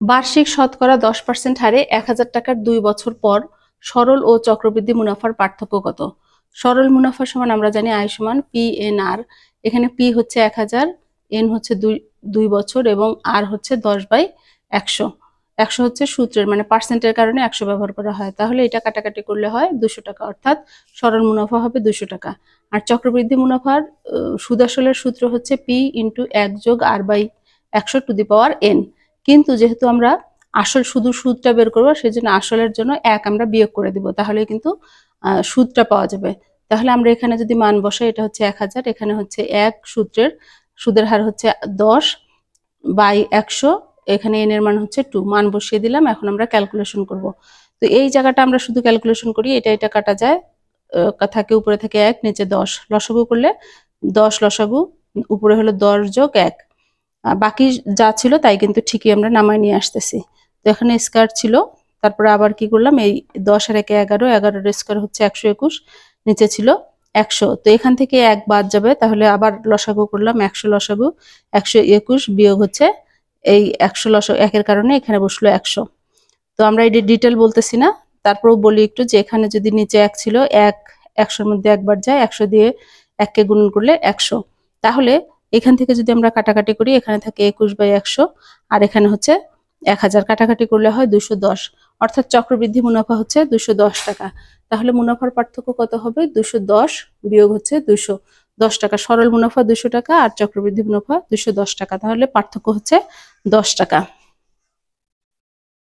বার্ষিক শতকরা 10% হারে 1000 টাকার 2 বছর পর সরল ও চক্রবৃদ্ধি মুনাফার পার্থক্য কত? সরল মুনাফা সমান আমরা জানি আয় সমান PNR। এখানে পি হচ্ছে 1000, এন হচ্ছে 2 বছর এবং আর হচ্ছে 10/100। 100 হচ্ছে সূত্রের মানে পার্সেন্টের কারণে 100 ব্যবহার করা হয়, তাহলে এটা কাটাকাটি করলে হয় 200 টাকা, অর্থাৎ সরল মুনাফা হবে 200 টাকা। আর চক্রবৃদ্ধি মুনাফার সুদ আসলের সূত্র হচ্ছে P × 1 + R/100⁴ কিন্তু যেহেতু আমরা আসল শুধু সুদটা বের করবো, সেজন্য আসলের জন্য 1 আমরা বিয়োগ করে দিব, তাহলে কিন্তু সুদটা পাওয়া যাবে। তাহলে আমরা এখানে যদি মান বসাই, এটা হচ্ছে 1000, এখানে হচ্ছে 1, সুদের হার হচ্ছে 10/100, এখানে n এর মান হচ্ছে 2, মান বসিয়ে দিলাম। এখন আমরা ক্যালকুলেশন করব। তো এই জায়গাটা আমরা শুধু ক্যালকুলেশন করি, এটা কাটা যায়, থাকে উপরে থাকে 1, নিচে 10, লসাগু করলে 10 লসাগু, উপরে হলো 10 + 1, বাকি যা ছিল তাই কিন্তু ঠিকই আমরা নামায় নিয়ে আসতেছি। তো এখানে স্কয়ার ছিল, তারপরে আবার কি করলাম, এই 10 আর 1 11, 11 এর স্কয়ার হচ্ছে 121, নিচে ছিল 100। তো এখান থেকে 1 বাদ যাবে, তাহলে আবার লসাগু করলাম, 100 লসাগু 121 বিয়োগ হচ্ছে এই 100 লসাগু, 1 এর কারণে এখানে বসলো 100। তো আমরা এই ডিটেল বলতেছি না, তারপরেও বলি একটু যে এখানে যদি নিচে 1 ছিল, 1 100 এর মধ্যে একবার যায়, 100 দিয়ে 1 কে গুণন করলে 100। তাহলে এখান থেকে যদি আমরা কাটাকাটি করি, এখানে থাকে 21/100 আর এখানে হচ্ছে 1000, কাটাকাটি করলে হয় 210, অর্থাৎ চক্রবৃদ্ধি মুনাফা হচ্ছে 210 টাকা। তাহলে মুনাফার পার্থক্য কত হবে? 210 বিয়োগ হচ্ছে 210 টাকা। সরল মুনাফা 200 টাকা আর চক্রবৃদ্ধি মুনাফা 210 টাকা, তাহলে পার্থক্য হচ্ছে 10 টাকা।